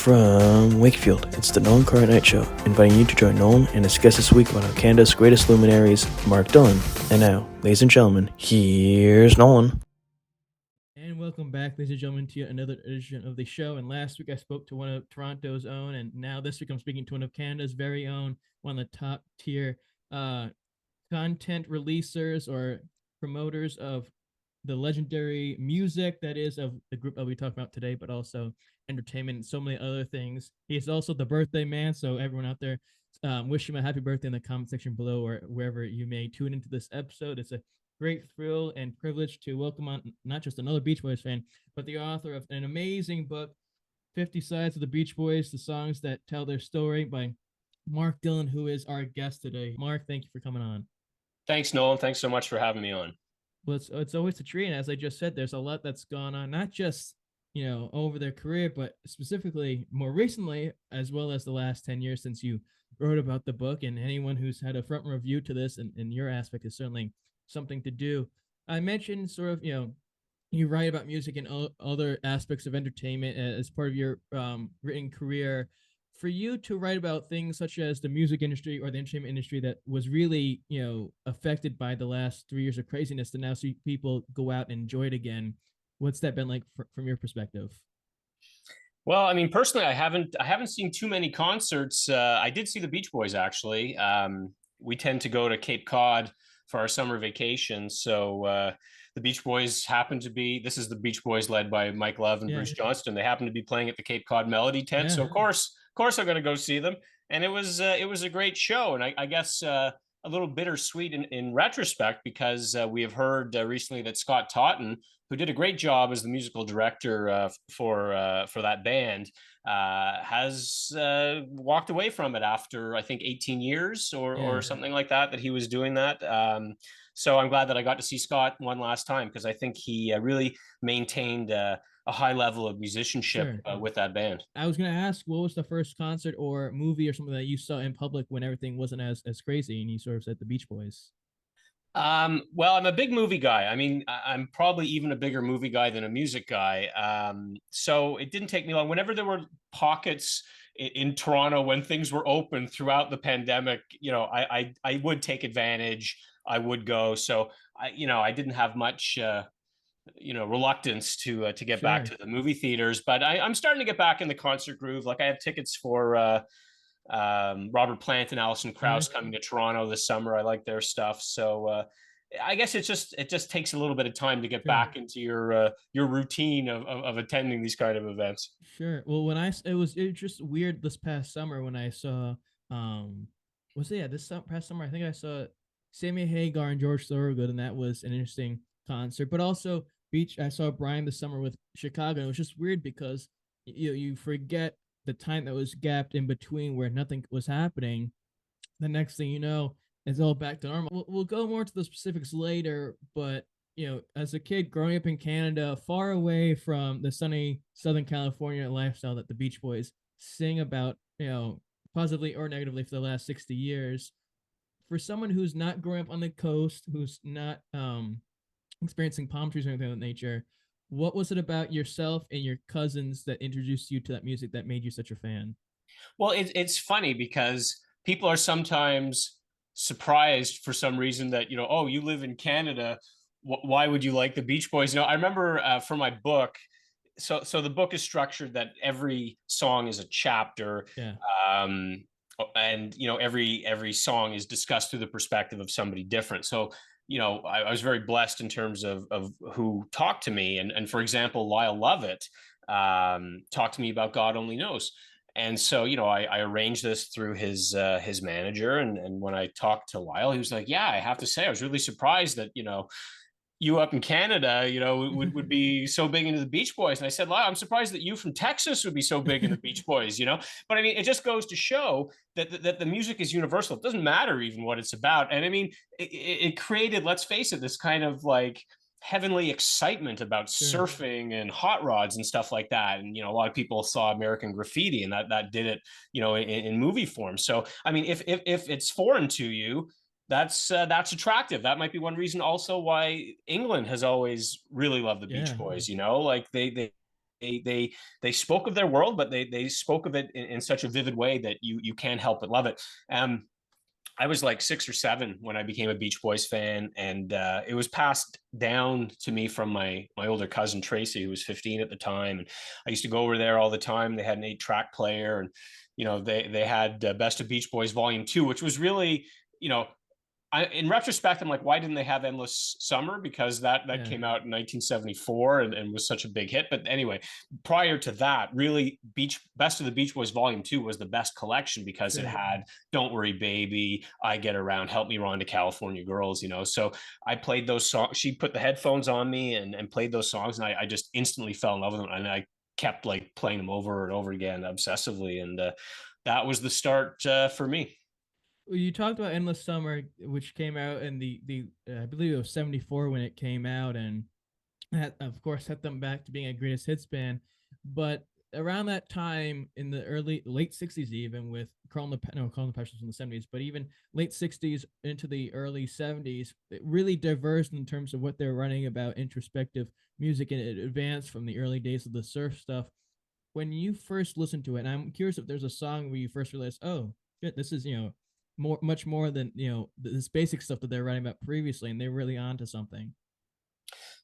From Wakefield, it's the Nolan Night Show, inviting you to join Nolan and his guest this week, one of Canada's greatest luminaries, Mark Dillon. And now, ladies and gentlemen, here's Nolan. And welcome back, ladies and gentlemen, to another edition of the show. And last week I spoke to one of Toronto's own, and now this week I'm speaking to one of Canada's very own, one of the top tier content releasers or promoters of the legendary music that is of the group I'll be talking about today, but also entertainment and so many other things. He is also the birthday man, so everyone out there, wish him a happy birthday in the comment section below or wherever you may tune into this episode. It's a great thrill and privilege to welcome on not just another Beach Boys fan, but the author of an amazing book, 50 Sides of the Beach Boys, the songs that tell their story, by Mark Dillon, who is our guest today. Mark, thank you for coming on. Thanks, Nolan. Thanks so much for having me on. Well, it's always a treat. And as I just said, there's a lot that's gone on, not just, over their career, but specifically more recently, as well as the last 10 years since you wrote about the book. And anyone who's had a front review to this and your aspect is certainly something to do. I mentioned sort of, you write about music and other aspects of entertainment as part of your written career. For you to write about things such as the music industry or the entertainment industry that was really, affected by the last 3 years of craziness, to now see people go out and enjoy it again, what's that been like from your perspective? Well, I mean, personally, I haven't seen too many concerts. I did see the Beach Boys actually. We tend to go to Cape Cod for our summer vacation, so the Beach Boys happen to be. This is the Beach Boys led by Mike Love and Bruce Johnston. They happen to be playing at the Cape Cod Melody Tent, so of course, I'm going to go see them. And it was a great show, and I guess a little bittersweet in retrospect, because we have heard recently that Scott Totten, who did a great job as the musical director for that band, has walked away from it after, I think, 18 years or something like that he was doing that. So I'm glad that I got to see Scott one last time, because I think he really maintained a high level of musicianship with that band. I was going to ask, what was the first concert or movie or something that you saw in public when everything wasn't as crazy? And you sort of said the Beach Boys. Well, I'm a big movie guy. I mean, I'm probably even a bigger movie guy than a music guy. So it didn't take me long. Whenever there were pockets in Toronto when things were open throughout the pandemic, I would take advantage. I would go. So I didn't have much, reluctance to get back to the movie theaters. But I'm starting to get back in the concert groove. Like, I have tickets for Robert Plant and Alison Krauss coming to Toronto this summer. I like their stuff. So I guess it just takes a little bit of time to get back into your routine of attending these kind of events. Sure. Well, it was just weird this past summer when I saw past summer I think I saw Sammy Hagar and George Thorogood, and that was an interesting concert. But also I saw Brian this summer with Chicago, and it was just weird because you forget the time that was gapped in between where nothing was happening. The next thing you know, it's all back to normal. We'll go more to the specifics later, but as a kid growing up in Canada, far away from the sunny Southern California lifestyle that the Beach Boys sing about, positively or negatively for the last 60 years, for someone who's not growing up on the coast, who's not experiencing palm trees or anything of that nature, what was it about yourself and your cousins that introduced you to that music that made you such a fan? Well, it's funny because people are sometimes surprised for some reason that, oh, you live in Canada. Why would you like the Beach Boys? I remember for my book, so the book is structured that every song is a chapter. And every song is discussed through the perspective of somebody different. So I was very blessed in terms of who talked to me. And for example, Lyle Lovett talked to me about God Only Knows. And so, I arranged this through his manager. And when I talked to Lyle, he was like, yeah, I have to say, I was really surprised that, you up in Canada, would be so big into the Beach Boys. And I said, Lyle, I'm surprised that you from Texas would be so big into the Beach Boys, But I mean, it just goes to show that the music is universal. It doesn't matter even what it's about. And I mean, it created, let's face it, this kind of like heavenly excitement about surfing and hot rods and stuff like that. And, a lot of people saw American Graffiti, and that did it, in movie form. So, I mean, if it's foreign to you, that's attractive. That might be one reason also why England has always really loved the Beach Boys. Like they they spoke of their world, but they spoke of it in such a vivid way that you can't help but love it. I was like 6 or 7 when I became a Beach Boys fan, and it was passed down to me from my older cousin Tracy, who was 15 at the time, and I used to go over there all the time. They had an 8-track player, and they had Best of Beach Boys Volume 2, which was really, in retrospect, I'm like, why didn't they have Endless Summer? Because that came out in 1974 and was such a big hit. But anyway, prior to that, really, Best of the Beach Boys Volume 2 was the best collection because it had Don't Worry Baby, I Get Around, Help Me Run to California Girls, So I played those songs. She put the headphones on me and played those songs, and I just instantly fell in love with them. And I kept like playing them over and over again obsessively. And that was the start for me. You talked about Endless Summer, which came out in the I believe it was 74 when it came out, and that of course set them back to being a greatest hits band. But around that time, in the late 60s, even with Carl and the Passions in the 70s, but even late 60s into the early 70s, it really diverged in terms of what they're writing about introspective music, and it advanced from the early days of the surf stuff. When you first listened to it, and I'm curious if there's a song where you first realized, oh, shit, this is much more than this basic stuff that they're writing about previously, and they're really onto something.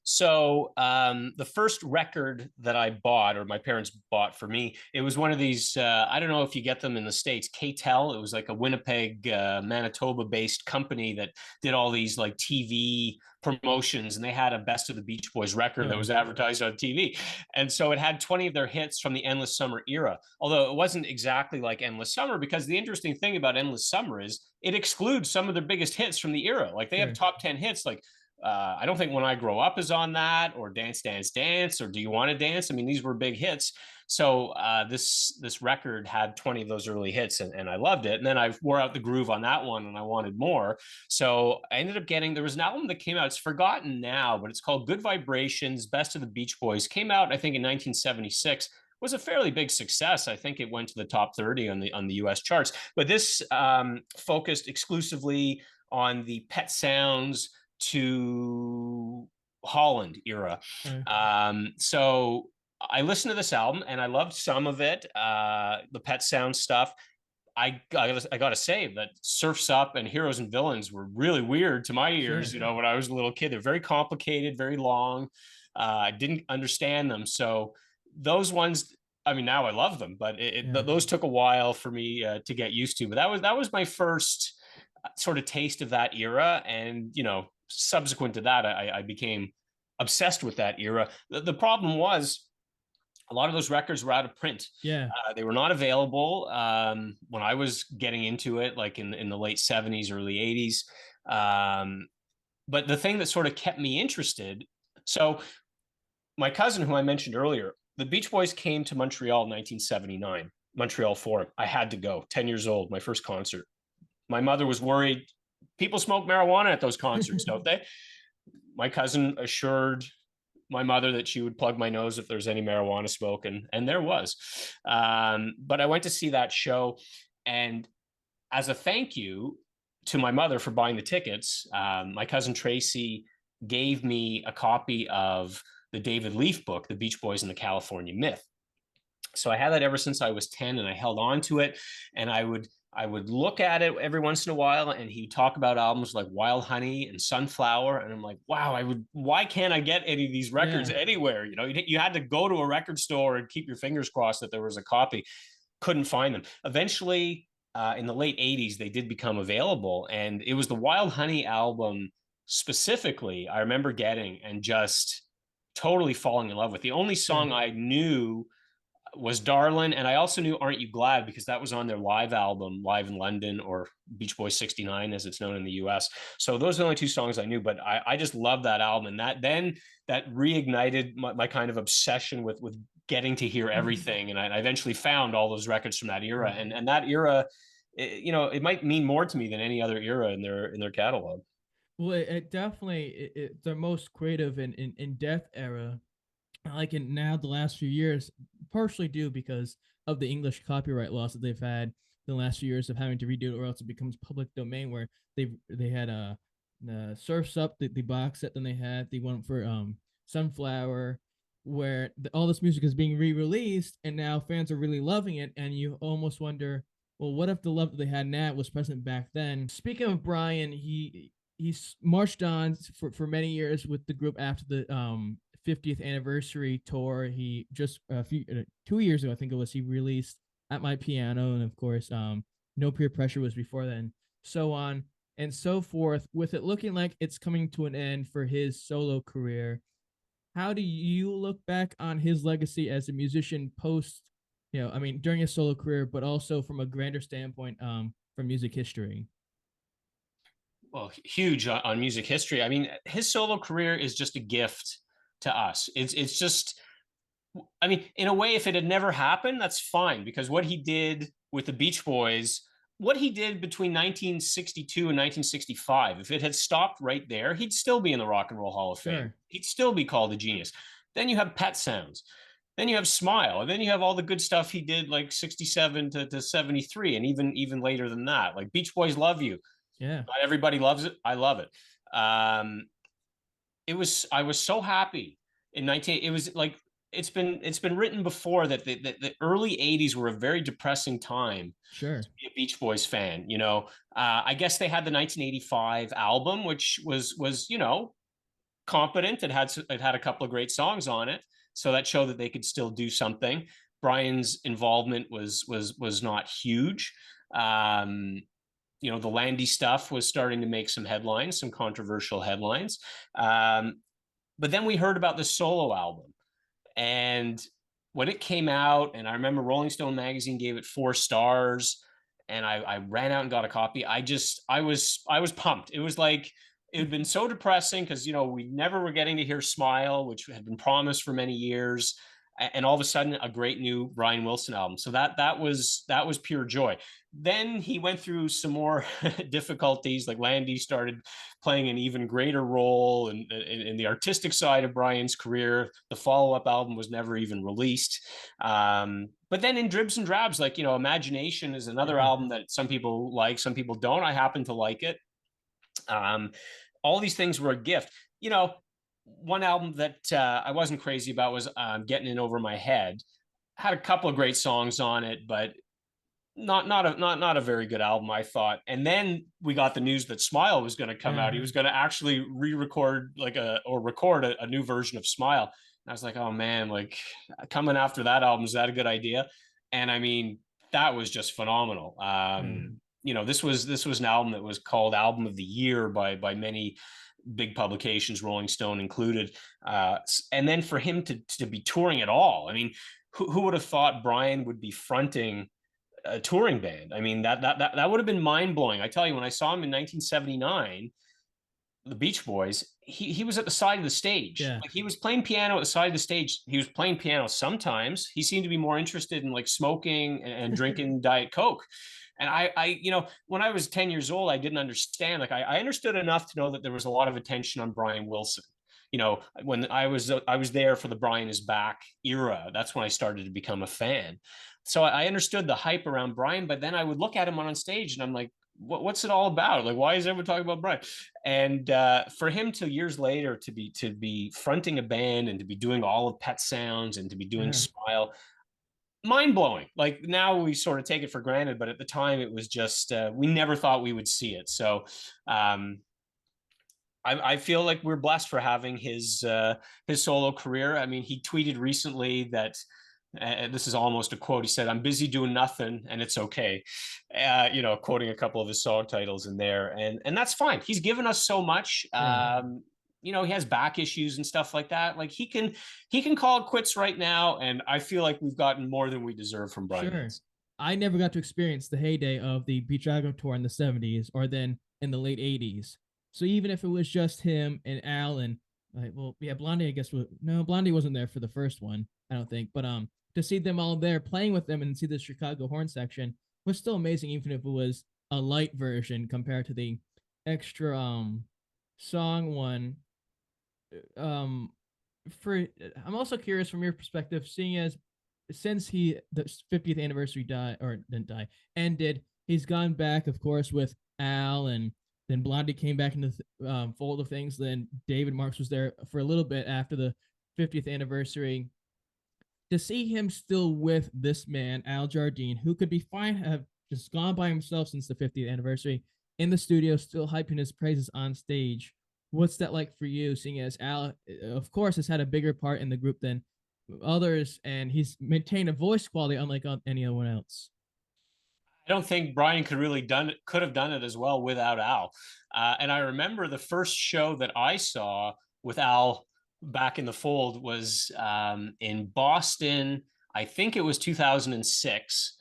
So the first record that I bought, or my parents bought for me, it was one of these, I don't know if you get them in the States, KTEL. It was like a Winnipeg, Manitoba-based company that did all these like TV promotions, and they had a Best of the Beach Boys record that was advertised on TV. And so it had 20 of their hits from the Endless Summer era, although it wasn't exactly like Endless Summer, because the interesting thing about Endless Summer is it excludes some of their biggest hits from the era. Like they have top 10 hits, like I don't think When I Grow Up is on that, or Dance, Dance, Dance, or Do You Want to Dance? I mean, these were big hits. So this record had 20 of those early hits, and I loved it. And then I wore out the groove on that one, and I wanted more. So I ended up there was an album that came out, it's forgotten now, but it's called Good Vibrations, Best of the Beach Boys. Came out, I think, in 1976. Was a fairly big success. I think it went to the top 30 on the US charts. But this focused exclusively on the Pet Sounds to Holland era. So I listened to this album and I loved some of it, the Pet Sound stuff. I gotta say that Surf's Up and Heroes and Villains were really weird to my ears. When I was a little kid, they're very complicated, very long. I didn't understand them. So those ones, I mean, now I love them, but those took a while for me to get used to. But that was my first sort of taste of that era, and subsequent to that, I became obsessed with that era. The problem was a lot of those records were out of print. They were not available when I was getting into it, like in the late 70s, early 80s. But the thing that sort of kept me interested, so my cousin, who I mentioned earlier, the Beach Boys came to Montreal in 1979, Montreal Forum. I had to go, 10 years old, my first concert. My mother was worried. People smoke marijuana at those concerts, don't they? My cousin assured my mother that she would plug my nose if there's any marijuana smoke, and there was. But I went to see that show, and as a thank you to my mother for buying the tickets, my cousin Tracy gave me a copy of the David Leaf book, The Beach Boys and the California Myth. So I had that ever since I was 10, and I held on to it, and I would look at it every once in a while, and he'd talk about albums like Wild Honey and Sunflower, and I'm like, wow, why can't I get any of these records anywhere? You had to go to a record store and keep your fingers crossed that there was a copy. Couldn't find them. Eventually, in the late 80s, they did become available, and it was the Wild Honey album specifically I remember getting and just totally falling in love with. The only song I knew was Darlin', and I also knew Aren't You Glad, because that was on their live album, Live in London, or Beach Boys 69 as it's known in the US. So those are the only two songs I knew, but I just love that album, and that reignited my kind of obsession with getting to hear everything. And I eventually found all those records from that era, and that era, it might mean more to me than any other era in their catalog. Well, it definitely it's their most creative and in-depth era. Like in now the last few years, partially due because of the English copyright laws that they've had the last few years of having to redo it, or else it becomes public domain. Where they had Surf's Up, the box set, then they had the one for Sunflower, where all this music is being re-released and now fans are really loving it, and you almost wonder, well, what if the love that they had now was present back then? Speaking of Brian, he's marched on for many years with the group after the 50th anniversary tour. He just 2 years ago, I think it was, he released At My Piano, and of course, No Peer Pressure was before then, so on and so forth. With it looking like it's coming to an end for his solo career, how do you look back on his legacy as a musician post, I mean, during his solo career, but also from a grander standpoint, from music history? Well, huge on music history. I mean, his solo career is just a gift to us. It's just, I mean, in a way, if it had never happened, that's fine, because what he did with the Beach Boys, what he did between 1962 and 1965, if it had stopped right there, he'd still be in the Rock and Roll Hall of Fame. Sure. He'd still be called a genius. Then you have Pet Sounds. Then you have Smile. And then you have all the good stuff he did, like 67 to 73, and even later than that. Like Beach Boys Love You. Yeah. Not everybody loves it. I love it. I was so happy in 19, it was like, it's been written before that the early 80s were a very depressing time Sure. to be a Beach Boys fan. I guess they had the 1985 album, which was competent. It had a couple of great songs on it, so that showed that they could still do something. Brian's involvement was not huge. The Landy stuff was starting to make some headlines, some controversial headlines. But then we heard about the solo album. And when it came out, and I remember Rolling Stone magazine gave it 4 stars, and I ran out and got a copy. I was pumped. It was like, it had been so depressing because, we never were getting to hear Smile, which had been promised for many years. And all of a sudden, a great new Brian Wilson album. So that was pure joy. Then he went through some more difficulties. Like Landy started playing an even greater role in the artistic side of Brian's career. The follow-up album was never even released. But then in dribs and drabs, like, Imagination is another album that some people like, some people don't. I happen to like it. All these things were a gift. One album that I wasn't crazy about was Getting In Over My Head. Had a couple of great songs on it, but not a very good album, I thought. And then we got the news that Smile was going to come out. He was going to actually record record a new version of Smile. And I was like, oh man, like, coming after that album, is that a good idea? And I mean, that was just phenomenal. This was an album that was called Album of the Year by many big publications, Rolling Stone included. And then for him to be touring at all, I mean, who would have thought Brian would be fronting a touring band? I mean, that would have been mind blowing. I tell you, when I saw him in 1979, the Beach Boys, he was at the side of the stage. Yeah. Like, he was playing piano at the side of the stage. He was playing piano sometimes. He seemed to be more interested in like smoking and drinking Diet Coke. And I, when I was 10 years old, I didn't understand. Like, I understood enough to know that there was a lot of attention on Brian Wilson. When I was there for the Brian is Back era, that's when I started to become a fan. So I understood the hype around Brian, but then I would look at him on stage and I'm like, what's it all about? Like, why is everyone talking about Brian? And for him to years later to be fronting a band and to be doing all of Pet Sounds and to be doing Smile, mind blowing. Like, now we sort of take it for granted, but at the time it was just we never thought we would see it. So I feel like we're blessed for having his solo career. I mean, he tweeted recently that this is almost a quote. He said, "I'm busy doing nothing, and it's okay." Quoting a couple of his song titles in there, and that's fine. He's given us so much. He has back issues and stuff like that. Like, he can call it quits right now, and I feel like we've gotten more than we deserve from Brian. Sure. I never got to experience the heyday of the Beach Dragon tour in the 70s or then in the late 80s. So even if it was just him and Alan, Blondie, I guess Blondie wasn't there for the first one, I don't think. But to see them all there playing with them and see the Chicago horn section was still amazing, even if it was a light version compared to the extra song one. I'm also curious from your perspective, seeing as since the 50th anniversary ended, he's gone back, of course, with Al, and then Blondie came back into the fold of things. Then David Marks was there for a little bit after the 50th anniversary, to see him still with this man, Al Jardine, who could be fine, have just gone by himself since the 50th anniversary, in the studio, still hyping his praises on stage. What's that like for you, seeing as Al, of course, has had a bigger part in the group than others, and he's maintained a voice quality unlike anyone else? I don't think Brian could have done it as well without Al. And I remember the first show that I saw with Al back in the fold was in Boston. I think it was 2006.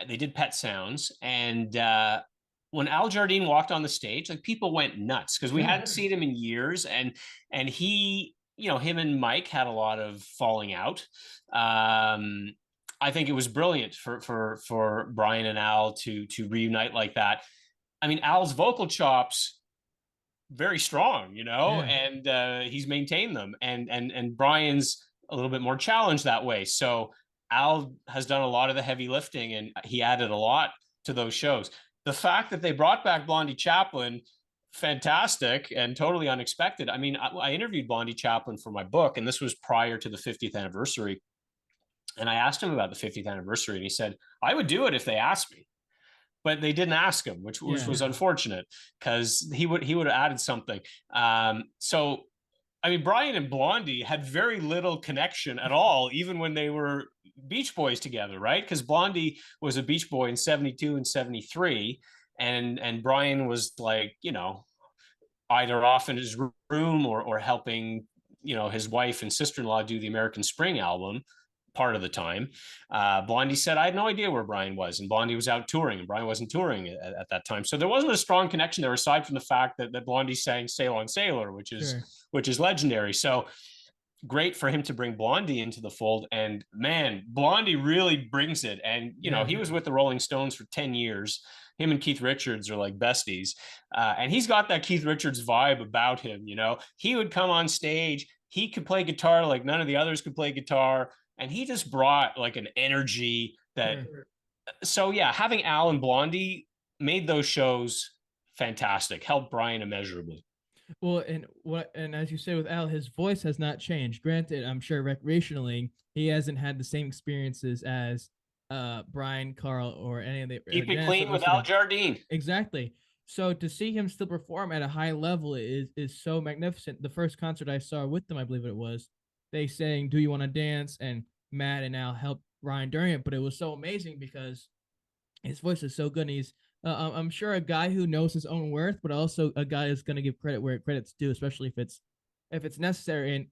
They did Pet Sounds, and when Al Jardine walked on the stage, like people went nuts because we hadn't seen him in years, and he, him and Mike had a lot of falling out. I think it was brilliant for Brian and Al to reunite like that. I mean, Al's vocal chops very strong, and he's maintained them, and Brian's a little bit more challenged that way. So Al has done a lot of the heavy lifting, and he added a lot to those shows. The fact that they brought back Blondie Chaplin, fantastic and totally unexpected. I mean, I interviewed Blondie Chaplin for my book, and this was prior to the 50th anniversary. And I asked him about the 50th anniversary, and he said, I would do it if they asked me. But they didn't ask him, which was unfortunate, because he would have added something. So, I mean, Brian and Blondie had very little connection at all, even when they were Beach Boys together, right? Because Blondie was a Beach Boy in 72 and 73, and Brian was like, either off in his room or helping, his wife and sister-in-law do the American Spring album part of the time. Blondie said, I had no idea where Brian was, and Blondie was out touring, and Brian wasn't touring at that time. So there wasn't a strong connection there, aside from the fact that Blondie sang Sail on Sailor, which is legendary. So great for him to bring Blondie into the fold. And man, Blondie really brings it. And, he was with the Rolling Stones for 10 years. Him and Keith Richards are like besties. And he's got that Keith Richards vibe about him. He would come on stage, he could play guitar like none of the others could play guitar. And he just brought like an energy that, so yeah, having Al and Blondie made those shows fantastic, helped Brian immeasurably. Well, and as you say with Al, his voice has not changed. Granted, I'm sure recreationally he hasn't had the same experiences as Brian, Carl, or any of the. Keep it clean with Al Jardine. Exactly. So to see him still perform at a high level is so magnificent. The first concert I saw with them, I believe it was, they sang "Do You Want to Dance," and Matt and Al helped Brian during it. But it was so amazing because his voice is so good. And he's I'm sure a guy who knows his own worth, but also a guy is going to give credit where credit's due, especially if it's necessary. And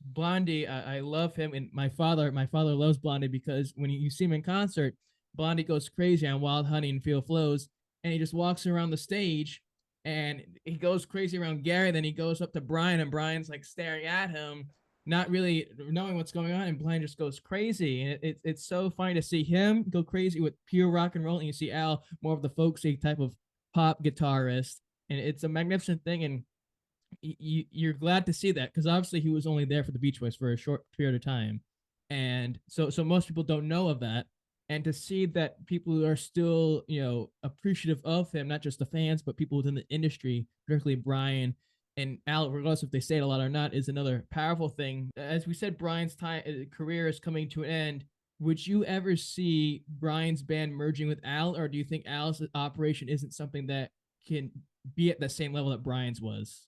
Blondie, I love him, and my father loves Blondie because when you see him in concert, Blondie goes crazy on Wild Honey and Feel Flows, and he just walks around the stage, and he goes crazy around Gary. Then he goes up to Brian, and Brian's like staring at him, not really knowing what's going on, and Brian just goes crazy. And it's so funny to see him go crazy with pure rock and roll, and you see Al, more of the folksy type of pop guitarist, and it's a magnificent thing. And you're glad to see that, because obviously he was only there for the Beach Boys for a short period of time, and so most people don't know of that. And to see that people are still appreciative of him, not just the fans but people within the industry, particularly Brian and Al, regardless if they say it a lot or not, is another powerful thing. As we said, Brian's career is coming to an end. Would you ever see Brian's band merging with Al, or do you think Al's operation isn't something that can be at the same level that Brian's was?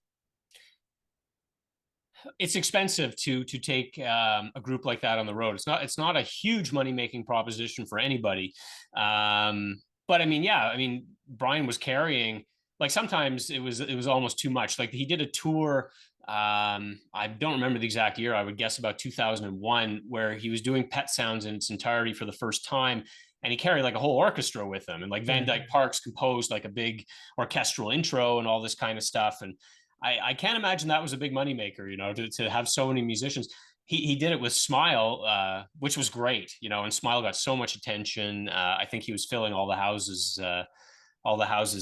It's expensive to take a group like that on the road. It's not a huge money making proposition for anybody. But I mean, Brian was carrying, like, sometimes it was almost too much. Like, he did a tour. I don't remember the exact year. I would guess about 2001, where he was doing Pet Sounds in its entirety for the first time. And he carried like a whole orchestra with him. And like Van Dyke Parks composed like a big orchestral intro and all this kind of stuff. And I can't imagine that was a big moneymaker, to have so many musicians. He did it with Smile, which was great, and Smile got so much attention. I think he was filling all the houses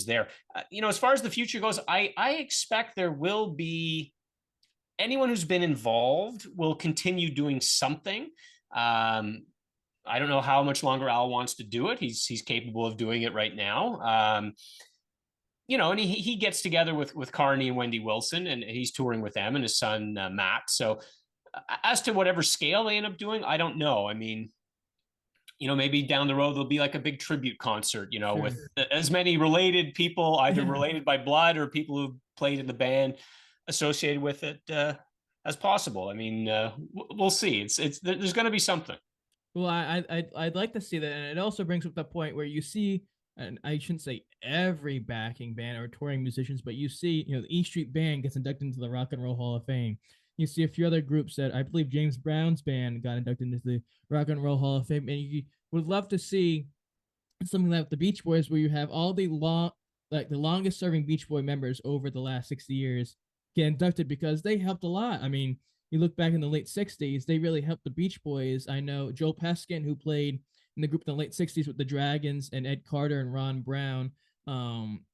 there. As far as the future goes, I expect there will be, anyone who's been involved will continue doing something. I don't know how much longer Al wants to do it. He's capable of doing it right now. And he gets together with Carney and Wendy Wilson, and he's touring with them and his son, Matt. So As to whatever scale they end up doing, I don't know. I mean, maybe down the road there'll be like a big tribute concert, Sure. with as many related people, either Yeah. related by blood or people who played in the band associated with it, as possible. I mean, we'll see. There's going to be something. Well, I'd like to see that, and it also brings up the point where you see, and I shouldn't say every backing band or touring musicians, but you see, the E Street Band gets inducted into the Rock and Roll Hall of Fame. You see a few other groups that I believe James Brown's band got inducted into the Rock and Roll Hall of Fame, and you would love to see something like the Beach Boys, where you have all the the longest serving Beach Boy members over the last 60 years get inducted because they helped a lot. I mean, you look back in the late 60s, they really helped the Beach Boys. I know Joe Peskin, who played in the group in the late 60s with the Dragons, and Ed Carter and Ron Brown.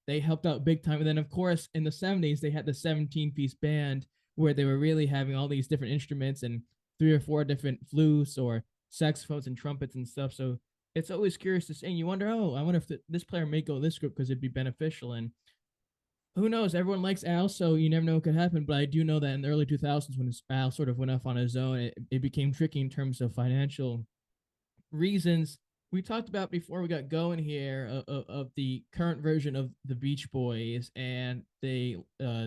They helped out big time. And then, of course, in the 70s, they had the 17-piece band where they were really having all these different instruments and 3 or 4 different flutes or saxophones and trumpets and stuff. So it's always curious to see. And you wonder, I wonder if this player may go this group because it'd be beneficial. And who knows? Everyone likes Al, so you never know what could happen. But I do know that in the early 2000s, when Al sort of went off on his own, it became tricky in terms of financial reasons. We talked about before we got going here of the current version of the Beach Boys, and they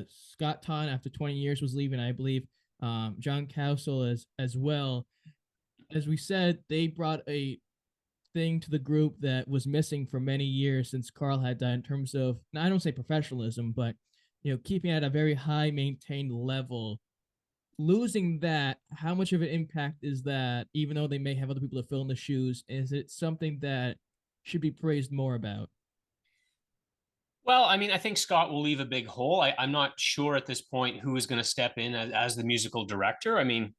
Scott Ton, after 20 years, was leaving. I believe John Cowsill as well. As we said, they brought a thing to the group that was missing for many years since Carl had died, in terms of, I don't say professionalism, but keeping at a very high maintained level. Losing that, how much of an impact is that? Even though they may have other people to fill in the shoes, is it something that should be praised more about? Well, I mean, I think Scott will leave a big hole. I'm not sure at this point who is going to step in as the musical director. I mean,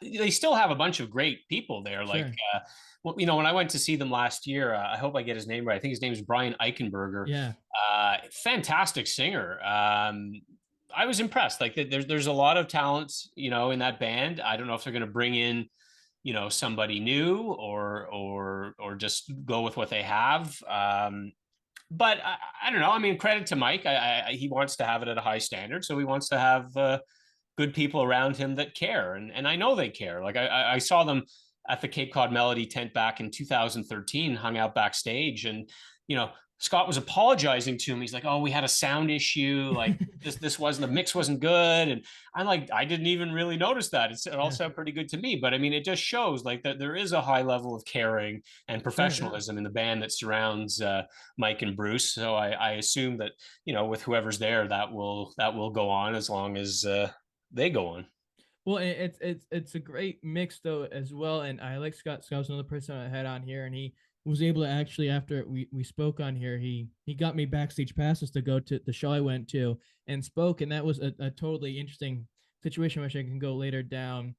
they still have a bunch of great people there. Sure. Like, when I went to see them last year, I hope I get his name right. I think his name is Brian Eichenberger. Yeah. Fantastic singer. I was impressed. Like, there's a lot of talent, in that band. I don't know if they're going to bring in, somebody new or just go with what they have. But I don't know. I mean, credit to Mike. He wants to have it at a high standard, so he wants to have good people around him that care, and I know they care. Like, I saw them at the Cape Cod Melody tent back in 2013, hung out backstage, and Scott was apologizing to him. He's like, "Oh, we had a sound issue. Like, this wasn't, the mix wasn't good." And I'm like, I didn't even really notice that. It all sounded pretty good to me. But I mean, it just shows like that there is a high level of caring and professionalism in the band that surrounds Mike and Bruce. So I assume that with whoever's there, that will go on as long as they go on. Well, it's a great mix though as well, and I like Scott. Scott was another person I had on here, and he was able to actually, after we spoke on here, he got me backstage passes to go to the show I went to and spoke, and that was a totally interesting situation, which I can go later down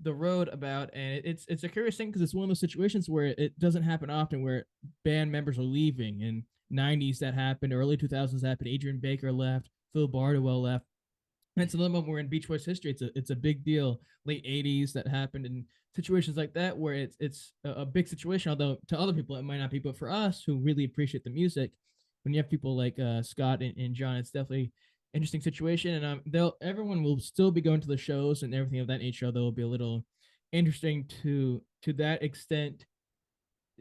the road about. And it's a curious thing because it's one of those situations where it doesn't happen often, where band members are leaving. In 90s that happened, early 2000s happened. Adrian Baker left, Phil Bardwell left. And it's another moment where in Beach Boys history, it's a big deal. Late 80s that happened, and situations like that where it's a big situation. Although to other people it might not be, but for us who really appreciate the music, when you have people like Scott and John, it's definitely an interesting situation. And everyone will still be going to the shows and everything of that nature. Though it'll be a little interesting to that extent.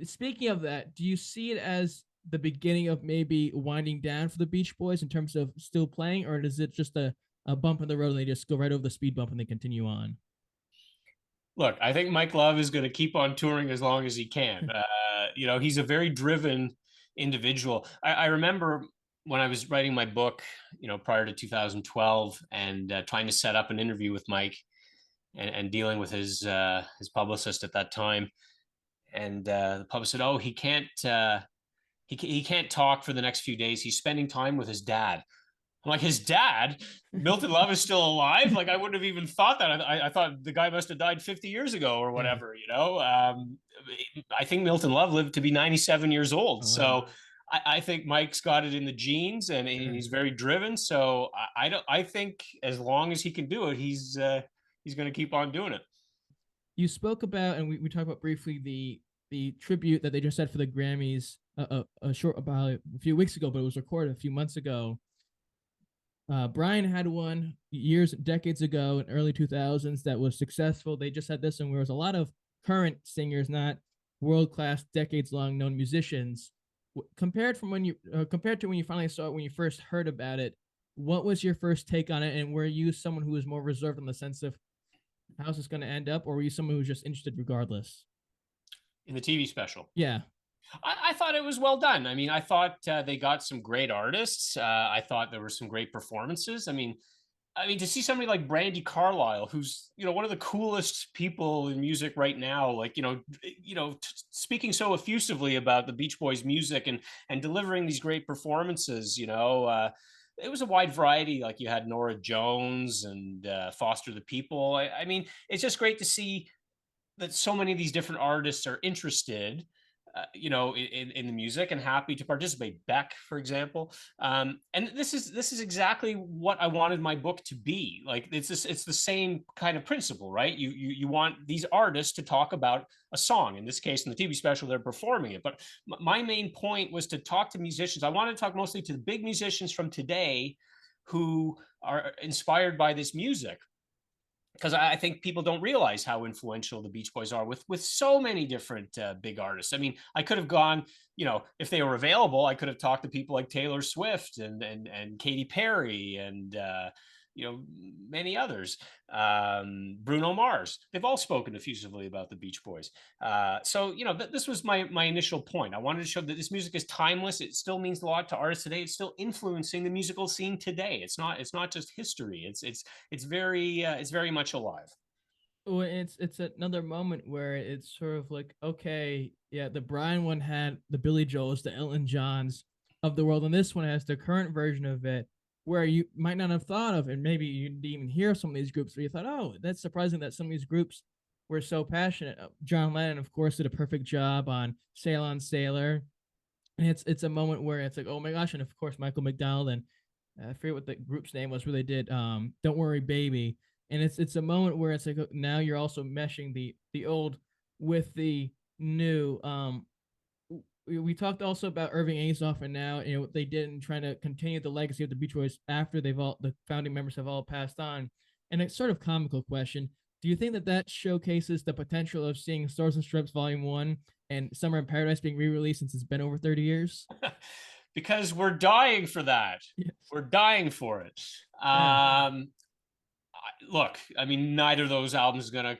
Speaking of that, do you see it as the beginning of maybe winding down for the Beach Boys in terms of still playing, or is it just a bump in the road and they just go right over the speed bump and they continue on? Look, I think Mike Love is going to keep on touring as long as he can. He's a very driven individual. I remember when I was writing my book, prior to 2012, and trying to set up an interview with Mike, and dealing with his publicist at that time. And the publicist said, "Oh, he can't talk for the next few days. He's spending time with his dad." I'm like, his dad, Milton Love, is still alive? Like, I wouldn't have even thought that. I thought the guy must have died 50 years ago or whatever, I think Milton Love lived to be 97 years old. Oh, wow. So I think Mike's got it in the genes, and he's very driven. So I think as long as he can do it, he's going to keep on doing it. You spoke about, and we talked about briefly, the tribute that they just had for the Grammys about a few weeks ago, but it was recorded a few months ago. Brian had one decades ago in early 2000s that was successful. They just had this one where there was a lot of current singers, not world class, decades long known musicians. Compared to when you finally saw it, when you first heard about it, what was your first take on it? And were you someone who was more reserved in the sense of how's this going to end up, or were you someone who was just interested regardless? In the TV special. Yeah, I thought it was well done. I mean, I thought they got some great artists. I thought there were some great performances. I mean, to see somebody like Brandy Carlisle, who's one of the coolest people in music right now, like speaking so effusively about the Beach Boys music and delivering these great performances. It was a wide variety. Like you had Nora Jones and Foster the People. I mean, it's just great to see that so many of these different artists are interested in the music and happy to participate. Beck, for example, and this is exactly what I wanted my book to be. Like it's the same kind of principle, right? You want these artists to talk about a song. In this case, in the TV special, they're performing it. But my main point was to talk to musicians. I wanted to talk mostly to the big musicians from today who are inspired by this music, because I think people don't realize how influential the Beach Boys are with so many different big artists. I mean, I could have gone, if they were available, I could have talked to people like Taylor Swift and Katy Perry and many others. Bruno Mars. They've all spoken effusively about the Beach Boys. So this was my initial point. I wanted to show that this music is timeless. It still means a lot to artists today. It's still influencing the musical scene today. It's not just history. It's very much alive. well, it's another moment where it's sort of like, okay, yeah, the Brian one had the Billy Joels, the Elton Johns of the world, and this one has the current version of it, where you might not have thought of, and maybe you didn't even hear some of these groups, where you thought, oh, that's surprising that some of these groups were so passionate. John Lennon, of course, did a perfect job on Sail on Sailor, and it's a moment where it's like, oh my gosh, and of course Michael McDonald and I forget what the group's name was where they did Don't Worry Baby, and it's a moment where it's like now you're also meshing the old with the new. We talked also about Irving Azoff, and now what they did in trying to continue the legacy of the Beach Boys after the founding members have all passed on. And it's sort of comical question: do you think that showcases the potential of seeing Stars and Stripes Volume One and Summer in Paradise being re-released since it's been over 30 years? Because we're dying for that. Yes. We're dying for it. Yeah. Look, I mean, neither of those albums is gonna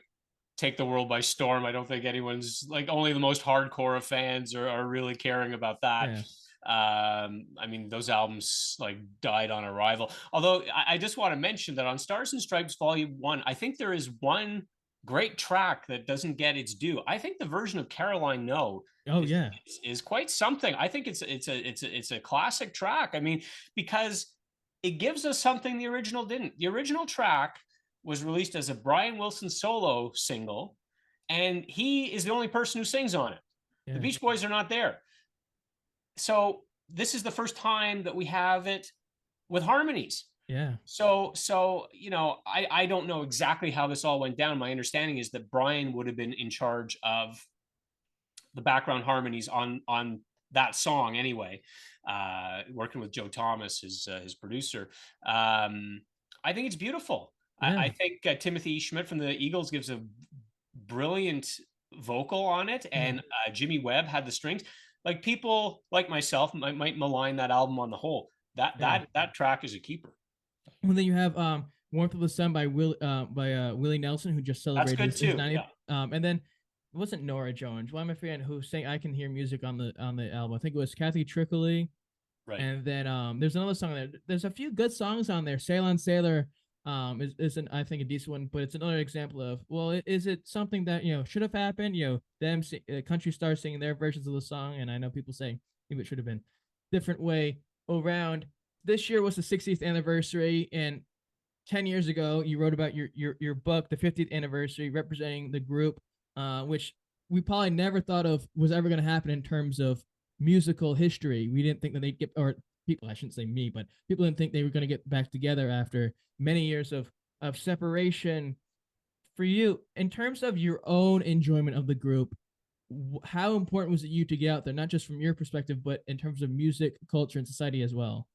take the world by storm. I don't think anyone's like, only the most hardcore of fans are really caring about that. Yeah. I mean, those albums like died on arrival. Although I just want to mention that on Stars and Stripes Volume One, I think there is one great track that doesn't get its due. I think the version of Caroline No Oh is, yeah. is quite something. I think it's a classic track. I mean, because it gives us something the original didn't. The original track was released as a Brian Wilson solo single, and he is the only person who sings on it. Yeah. The Beach Boys are not there. So this is the first time that we have it with harmonies. Yeah. So I don't know exactly how this all went down. My understanding is that Brian would have been in charge of the background harmonies on that song anyway, working with Joe Thomas, his producer. I think it's beautiful. Yeah. I think Timothy Schmidt from the Eagles gives a brilliant vocal on it, and Jimmy Webb had the strings. Like, people like myself might malign that album on the whole. That track is a keeper. Well, then you have "Warmth of the Sun" by Willie Nelson, who just celebrated That's good his too. 90th. Yeah. And then it wasn't Nora Jones. Why am I forgetting who sang "I Can Hear Music" on the album? I think it was Kathy Trickley. Right. And then there's another song there. There's a few good songs on there. "Sail on Sailor" isn't, I think, a decent one, but it's another example of, well, is it something that should have happened? Them country stars singing their versions of the song, and I know people say maybe it should have been different way around. This year was the 60th anniversary, and 10 years ago you wrote about your book, the 50th anniversary, representing the group, which we probably never thought of was ever going to happen in terms of musical history. We didn't think that they'd get, or people, I shouldn't say me, but people didn't think they were going to get back together after many years of separation. For you, in terms of your own enjoyment of the group, how important was it you to get out there, not just from your perspective, but in terms of music, culture, and society as well?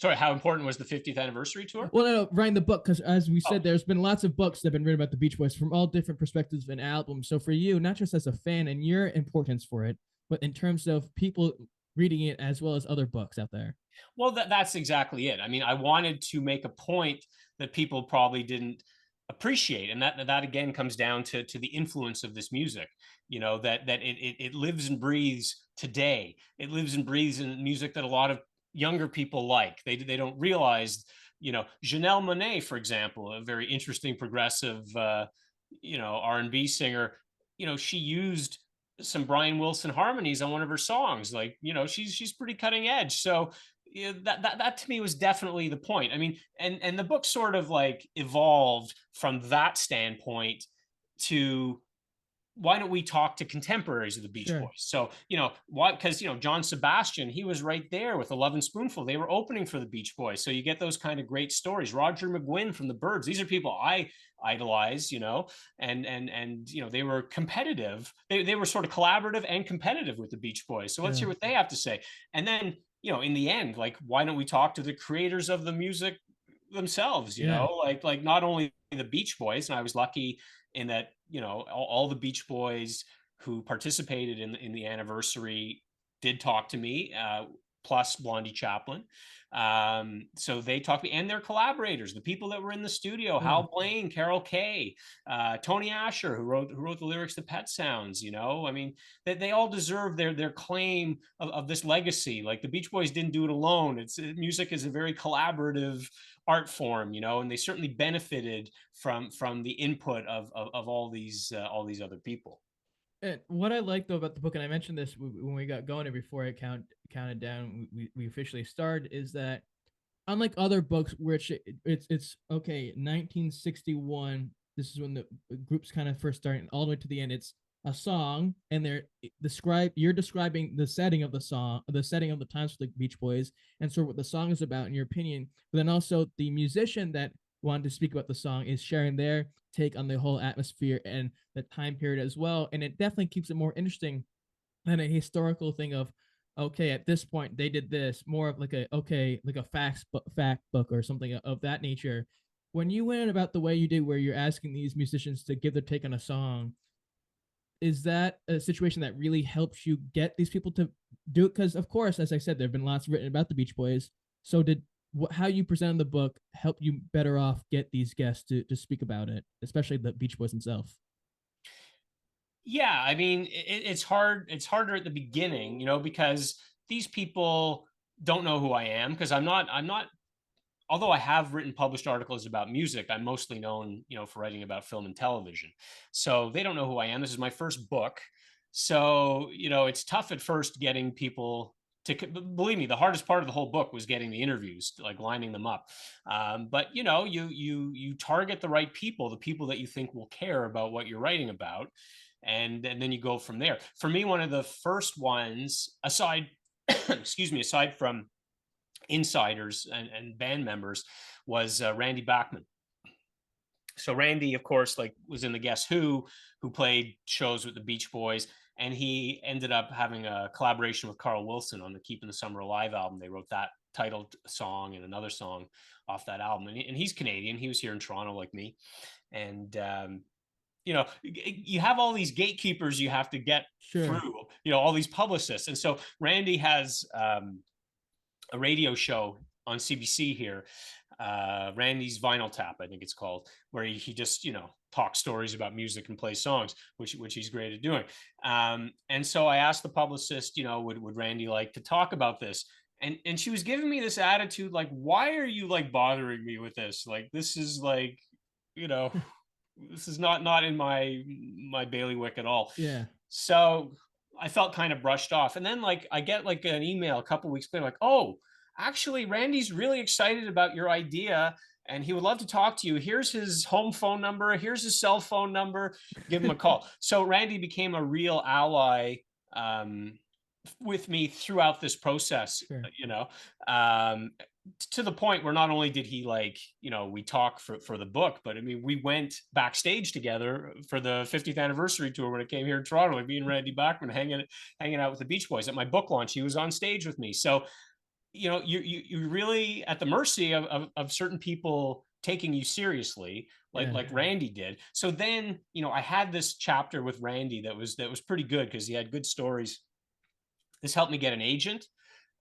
Sorry, how important was the 50th anniversary tour? Well, no, writing the book, because as we said, Oh. there's been lots of books that have been written about the Beach Boys from all different perspectives and albums. So for you, not just as a fan and your importance for it, but in terms of people reading it as well as other books out there. Well, that's exactly it. I mean, I wanted to make a point that people probably didn't appreciate, and that again comes down to the influence of this music. You know, that it lives and breathes today. It lives and breathes in music that a lot of younger people like. They don't realize. You know, Janelle Monáe, for example, a very interesting progressive, R&B singer. You know, she used some Brian Wilson harmonies on one of her songs. Like, you know, she's pretty cutting edge. So that to me was definitely the point. I mean, and the book sort of like evolved from that standpoint to why don't we talk to contemporaries of the Beach Sure. Boys? So, you know, why? Because, you know, John Sebastian, he was right there with a Lovin' Spoonful. They were opening for the Beach Boys. So you get those kind of great stories. Roger McGuinn from the Byrds. These are people I idolize, you know, and you know, they were competitive. They were sort of collaborative and competitive with the Beach Boys. So let's Yeah. hear what they have to say. And then, you know, in the end, like, why don't we talk to the creators of the music themselves, you Yeah. know, like not only the Beach Boys, and I was lucky in that, you know, all the Beach Boys who participated in the anniversary did talk to me, plus Blondie Chaplin. So they talked to me, and their collaborators, the people that were in the studio, Yeah. Hal Blaine, Carol Kay, Tony Asher, who wrote the lyrics to Pet Sounds. You know, I mean, they all deserve their claim of this legacy. Like, the Beach Boys didn't do it alone. Music is a very collaborative art form, you know, and they certainly benefited from the input of all these other people. And what I like though about the book, and I mentioned this when we got going and before I counted down, we officially started, is that unlike other books, which it's okay, 1961. This is when the group's kind of first starting, all the way to the end. It's a song, and you're describing the setting of the song, the setting of the times for the Beach Boys, and sort of what the song is about in your opinion. But then also the musician that wanted to speak about the song is sharing their take on the whole atmosphere and the time period as well. And it definitely keeps it more interesting than a historical thing of, okay, at this point they did this, more of like a fact book or something of that nature. When you went about the way you did, where you're asking these musicians to give their take on a song, is that a situation that really helps you get these people to do it? Because of course, as I said, there have been lots written about the Beach Boys. So did how you presented the book help you better off get these guests to speak about it, especially the Beach Boys themselves? Yeah, I mean, it's hard. It's harder at the beginning, you know, because these people don't know who I am, because I'm not. Although I have written published articles about music, I'm mostly known, you know, for writing about film and television. So they don't know who I am. This is my first book. So, you know, it's tough at first getting people to, believe me, the hardest part of the whole book was getting the interviews, like lining them up. But you know, you target the right people, the people that you think will care about what you're writing about, and then you go from there. For me, one of the first ones, aside, excuse me, aside from insiders and band members, was Randy Bachman. So Randy, of course, like, was in the Guess Who played shows with the Beach Boys, and he ended up having a collaboration with Carl Wilson on the Keeping the Summer Alive album. They wrote that titled song and another song off that album. And he's Canadian. He was here in Toronto like me. And you know, you have all these gatekeepers you have to get through, you know, all these publicists. And so Randy has a radio show on CBC here, Randy's Vinyl Tap, I think it's called, where he just, you know, talks stories about music and plays songs, which he's great at doing. And so I asked the publicist, you know, would Randy like to talk about this? And she was giving me this attitude, like, why are you like bothering me with this? Like, this is like, you know, this is not in my bailiwick at all. Yeah. So I felt kind of brushed off. And then, like, I get like an email a couple weeks later, like, oh, actually, Randy's really excited about your idea and he would love to talk to you. Here's his home phone number. Here's his cell phone number. Give him a call. So Randy became a real ally with me throughout this process, you know, to the point where not only did he, like, you know, we talk for the book, but I mean, we went backstage together for the 50th anniversary tour when it came here in Toronto, like me and Randy Bachman hanging out with the Beach Boys at my book launch. He was on stage with me. So you're really at the mercy of certain people taking you seriously, like Randy did. So then, I had this chapter with Randy that was pretty good because he had good stories. This helped me get an agent.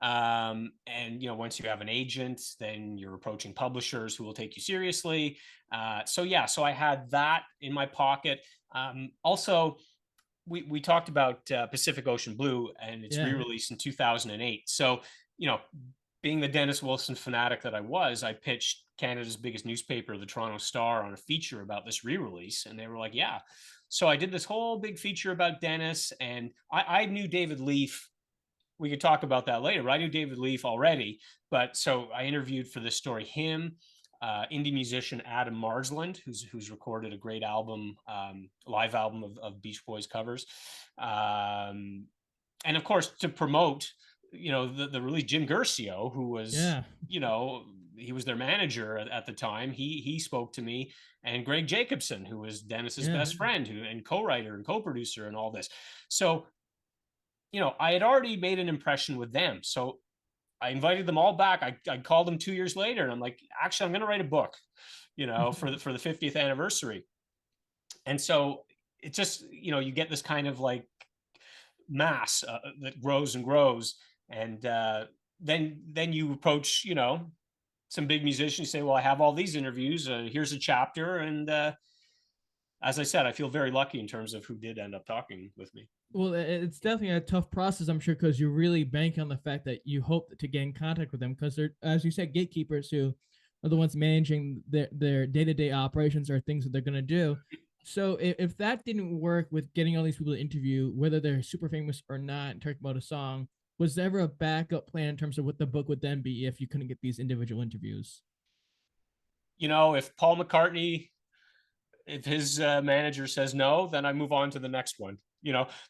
And once you have an agent, then you're approaching publishers who will take you seriously. So I had that in my pocket. Also, we talked about Pacific Ocean Blue, and it's re-released in 2008. So, being the Dennis Wilson fanatic that I was, I pitched Canada's biggest newspaper, the Toronto Star, on a feature about this re-release, and they were like, yeah. So I did this whole big feature about Dennis, and I knew David Leaf. We could talk about that later, but I knew David Leaf already. But so I interviewed for this story him, indie musician Adam Marsland, who's recorded a great album, live album of Beach Boys covers, and of course to promote, the release, Jim Guercio, who was, he was their manager at the time. He spoke to me, and Greg Jacobson, who was Dennis's best friend, and co-writer and co-producer and all this. So, I had already made an impression with them. So I invited them all back. I called them 2 years later, and I'm like, actually, I'm going to write a book, for the 50th anniversary. And so it just, you get this kind of like mass that grows and grows. And then you approach, some big musicians, say, well, I have all these interviews. Here's a chapter. And as I said, I feel very lucky in terms of who did end up talking with me. Well, it's definitely a tough process, I'm sure, because you really bank on the fact that you hope to get in contact with them, because they're, as you said, gatekeepers who are the ones managing their day-to-day operations or things that they're going to do. So if that didn't work with getting all these people to interview, whether they're super famous or not, and talking about a song, was there ever a backup plan in terms of what the book would then be if you couldn't get these individual interviews? If Paul McCartney, if his manager says no, then I move on to the next one.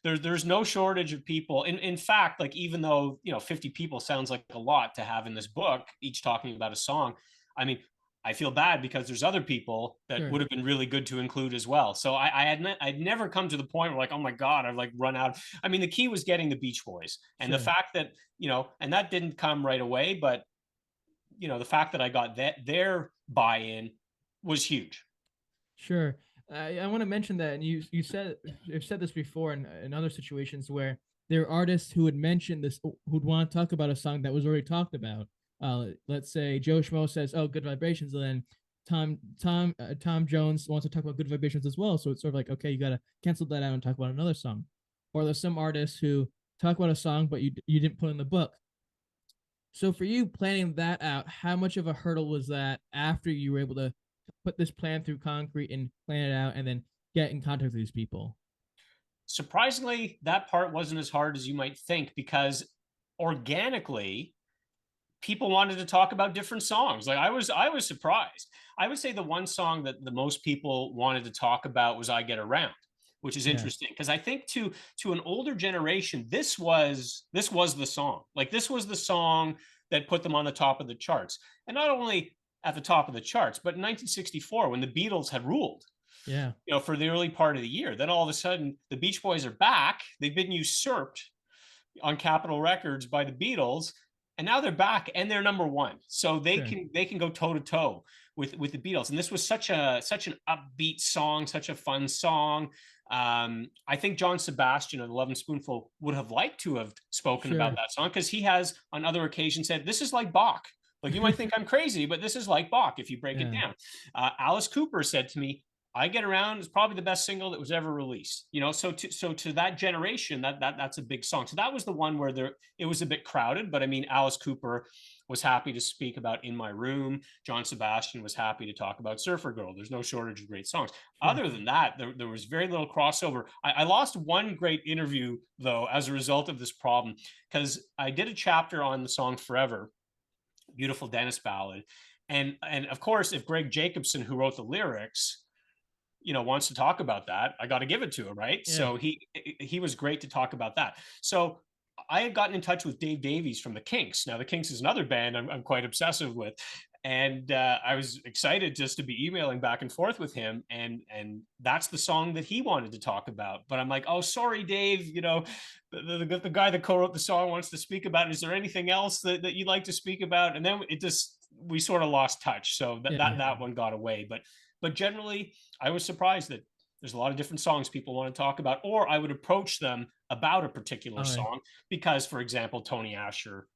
There's no shortage of people. In fact, like, even though 50 people sounds like a lot to have in this book, each talking about a song, I mean, I feel bad because there's other people that would have been really good to include as well. So I'd never come to the point where, like, oh my God, I've like run out. I mean, the key was getting the Beach Boys, and the fact that, and that didn't come right away, but the fact that I got their buy-in was huge. Sure. I want to mention that, and you've said this before in other situations where there are artists who would mention this, who'd want to talk about a song that was already talked about. Let's say Joe Schmo says, "Oh, Good Vibrations," and then Tom Jones wants to talk about Good Vibrations as well. So it's sort of like, okay, you got to cancel that out and talk about another song. Or there's some artists who talk about a song but you didn't put in the book. So for you, planning that out, how much of a hurdle was that after you were able to put this plan through concrete and plan it out and then get in contact with these people? Surprisingly, that part wasn't as hard as you might think, because organically people wanted to talk about different songs. Like, I was surprised. I would say the one song that the most people wanted to talk about was I Get Around, which is interesting because I think to an older generation, this was the song. Like, this was the song that put them on the top of the charts. And not only at the top of the charts, but in 1964, when the Beatles had ruled, for the early part of the year, then all of a sudden the Beach Boys are back. They've been usurped on Capitol Records by the Beatles, and now they're back and they're number one. So they can go toe to toe with the Beatles. And this was such an upbeat song, such a fun song. I think John Sebastian of the Love and Spoonful would have liked to have spoken about that song, because he has on other occasions said, this is like Bach. Like, you might think I'm crazy, but this is like Bach if you break it down. Alice Cooper said to me, I Get Around is probably the best single that was ever released. So to that generation, that's a big song. So that was the one where it was a bit crowded, but I mean, Alice Cooper was happy to speak about In My Room. John Sebastian was happy to talk about Surfer Girl. There's no shortage of great songs. Other than that, there was very little crossover. I lost one great interview, though, as a result of this problem, because I did a chapter on the song Forever, beautiful Dennis ballad. And of course, if Greg Jacobson, who wrote the lyrics, wants to talk about that, I got to give it to him, right? So he was great to talk about that. So I had gotten in touch with Dave Davies from the Kinks. Now, the Kinks is another band I'm quite obsessive with. And I was excited just to be emailing back and forth with him, and that's the song that he wanted to talk about. But I'm like, oh, sorry, Dave. The guy that co-wrote the song wants to speak about it. Is there anything else that you'd like to speak about? And then we sort of lost touch. So that one got away. But generally, I was surprised that there's a lot of different songs people want to talk about, or I would approach them about a particular song because, for example, Tony Asher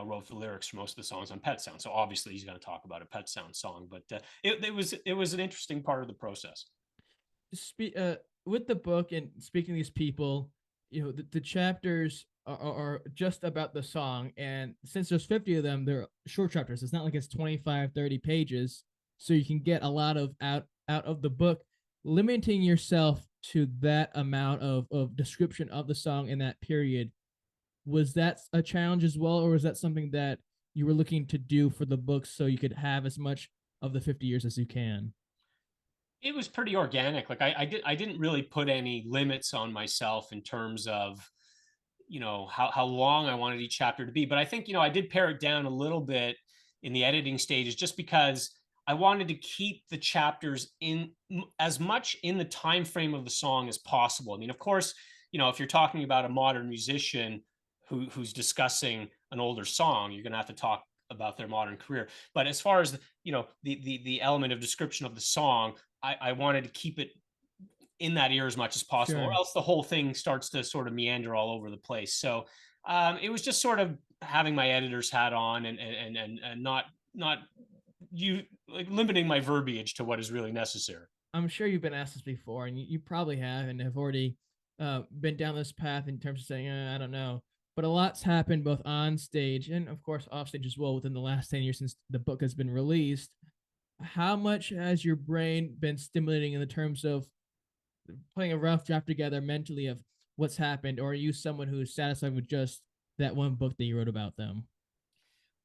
wrote the lyrics for most of the songs on Pet Sound. So obviously he's going to talk about a Pet Sound song, but it was an interesting part of the process. With the book and speaking to these people, the chapters are just about the song. And since there's 50 of them, they're short chapters. It's not like it's 25, 30 pages. So you can get a lot of out of the book. Limiting yourself to that amount of description of the song in that period, was that a challenge as well, or was that something that you were looking to do for the book so you could have as much of the 50 years as you can? It was pretty organic. Like I didn't really put any limits on myself in terms of how long I wanted each chapter to be. But I think I did pare it down a little bit in the editing stages, just because I wanted to keep the chapters in as much in the time frame of the song as possible. I mean, of course, if you're talking about a modern musician who's discussing an older song, you're going to have to talk about their modern career. But as far as the element of description of the song, I wanted to keep it in that ear as much as possible, or else the whole thing starts to sort of meander all over the place. So it was just sort of having my editor's hat on and not limiting my verbiage to what is really necessary. I'm sure you've been asked this before, and you probably have, and have already been down this path in terms of saying, I don't know. But a lot's happened both on stage and, of course, off stage as well within the last 10 years since the book has been released. How much has your brain been stimulating in the terms of putting a rough draft together mentally of what's happened, or are you someone who's satisfied with just that one book that you wrote about them?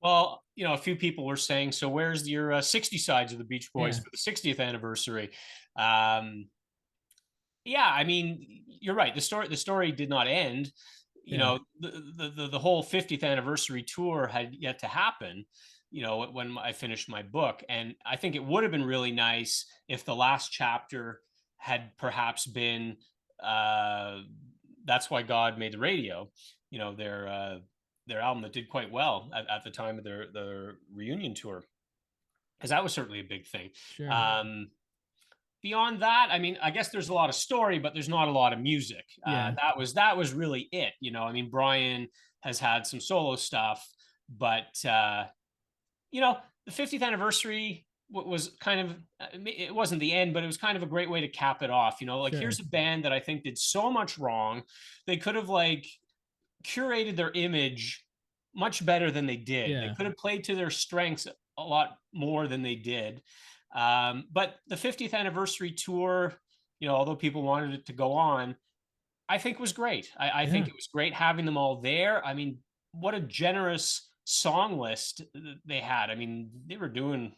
Well, a few people were saying, so where's your 60 sides of the Beach Boys for the 60th anniversary? Yeah, I mean, you're right. The story did not end. The whole 50th anniversary tour had yet to happen, when I finished my book. And I think it would have been really nice if the last chapter had perhaps been That's Why God Made the Radio, their album that did quite well at the time of their reunion tour, because that was certainly a big thing. Sure. Beyond that, I mean, I guess there's a lot of story, but there's not a lot of music. That was really it. I mean, Brian has had some solo stuff, but the 50th anniversary was kind of, it wasn't the end, but it was kind of a great way to cap it off. Here's a band that I think did so much wrong. They could have curated their image much better than they did. They could have played to their strengths a lot more than they did. But the 50th anniversary tour, although people wanted it to go on, I think was great. I think it was great having them all there. I mean, what a generous song list they had. I mean, they were doing,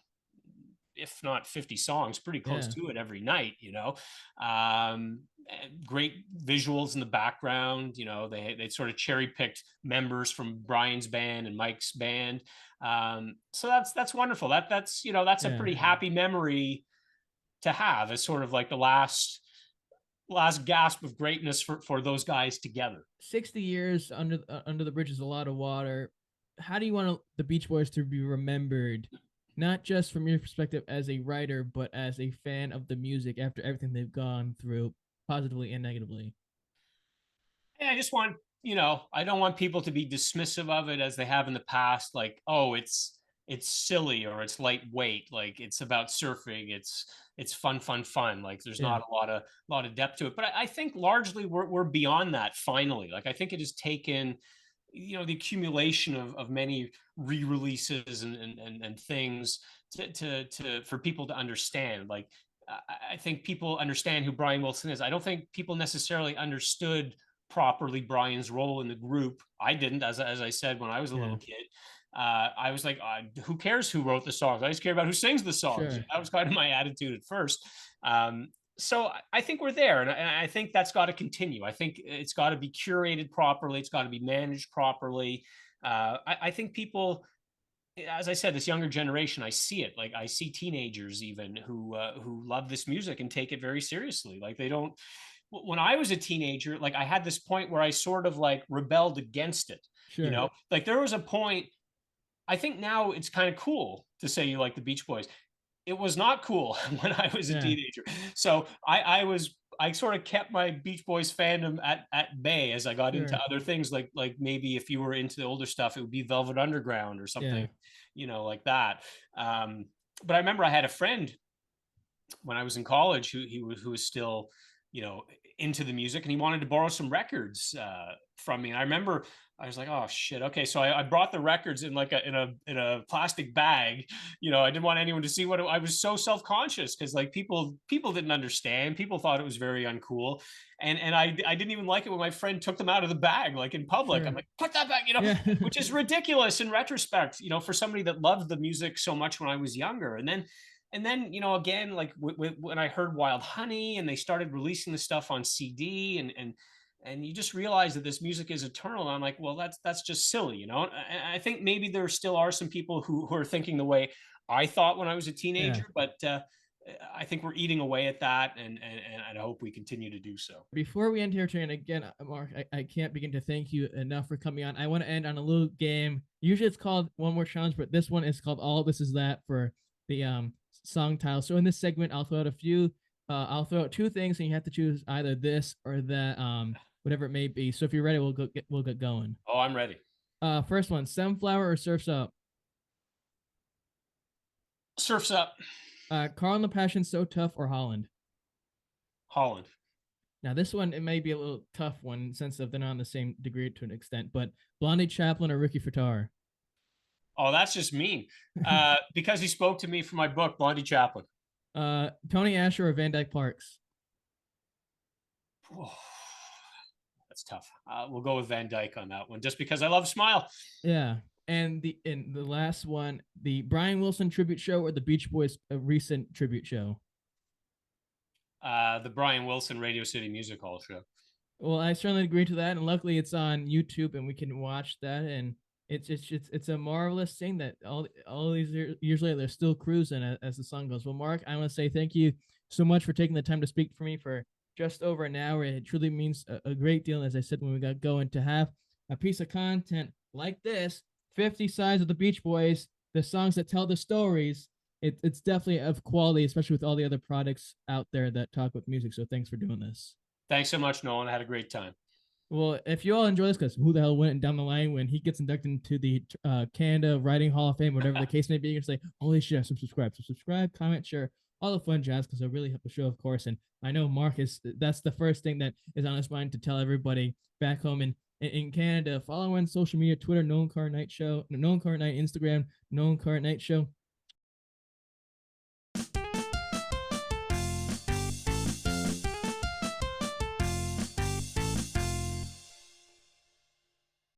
if not 50 songs, pretty close to it every night, great visuals in the background. They sort of cherry picked members from Brian's band and Mike's band. So that's wonderful. That's a pretty happy memory to have as sort of like the last gasp of greatness for those guys together. 60 years under the bridge is a lot of water. How do you want the Beach Boys to be remembered, not just from your perspective as a writer, but as a fan of the music after everything they've gone through, positively and negatively? I just want, I don't want people to be dismissive of it as they have in the past. Like, oh, it's silly, or it's lightweight. Like, it's about surfing. It's fun. Like, there's not a lot of depth to it. But I think largely we're beyond that finally. Like, I think it has taken, the accumulation of many re-releases and things for people to understand. Like, I think people understand who Brian Wilson is. I don't think people necessarily understood properly Brian's role in the group. I didn't, as I said, when I was a little kid. I was like, who cares who wrote the songs? I just care about who sings the songs. Sure. That was kind of my attitude at first. So I think we're there, and I think that's got to continue. I think it's got to be curated properly. It's got to be managed properly. I think people as I said, this younger generation, I see it. Like I see teenagers even who love this music and take it very seriously. Like they don't. When I was a teenager, like I had this point where I sort of like rebelled against it. You Sure. know, like there was a point. I think now it's kind of cool to say you like the Beach Boys. It was not cool when I was a Yeah. teenager. So I sort of kept my Beach Boys fandom at bay as I got into Sure. other things like maybe if you were into the older stuff, it would be Velvet Underground or something, Yeah. like that. But I remember I had a friend when I was in college who was still, into the music, and he wanted to borrow some records from me. And I remember I was like, oh shit, okay. So I brought the records in like a plastic bag. I didn't want anyone to see I was so self conscious because like people didn't understand. People thought it was very uncool, and I didn't even like it when my friend took them out of the bag like in public. Sure. I'm like, put that back, Yeah. which is ridiculous in retrospect. For somebody that loved the music so much when I was younger, and then again, like when I heard Wild Honey and they started releasing the stuff on CD, and you just realize that this music is eternal. And I'm like, well, that's just silly. And I think maybe there still are some people who are thinking the way I thought when I was a Yeah. teenager, but I think we're eating away at that, and I hope we continue to do so. Before we end here, Train, again, Mark, I can't begin to thank you enough for coming on. I want to end on a little game. Usually it's called One More Challenge, but this one is called All This Is That for the song title. So in this segment, I'll throw out two things, and you have to choose either this or that, whatever it may be. So if you're ready, we'll get going. Oh, I'm ready. First one, Sunflower or Surf's Up? Surf's Up. Carl and the Passion, So Tough or Holland? Holland. Now this one, it may be a little tough one in the sense of they're not on the same degree to an extent, but Blondie Chaplin or Ricky Furtar? Oh, that's just mean. Because he spoke to me for my book, Blondie Chaplin. Tony Asher or Van Dyke Parks? Oh, that's tough. We'll go with Van Dyke on that one, just because I love Smile. Yeah. And the last one, the Brian Wilson tribute show or the Beach Boys recent tribute show? The Brian Wilson Radio City Music Hall show. Well, I certainly agree to that, and luckily it's on YouTube and we can watch that. And it's a marvelous thing that all these years later they're still cruising as the song goes. Well, Mark, I want to say thank you so much for taking the time to speak for me for just over an hour. It truly means a great deal, as I said when we got going, to have a piece of content like this, 50 sides of the Beach Boys, the songs that tell the stories. It's definitely of quality, especially with all the other products out there that talk with music. So thanks for doing this. Thanks so much, Nolan. I had a great time. Well, if you all enjoy this, because who the hell went down the line when he gets inducted into the Canada Writing Hall of Fame, whatever the case may be, you can say, holy shit, subscribe. So subscribe, comment, share, all the fun jazz, because it'll really help the show, of course. And I know Mark that's the first thing that is on his mind to tell everybody back home in Canada. Follow on social media, Twitter, Nolan Car Night Show, Nolan Car Night, Instagram, Nolan Car Night Show.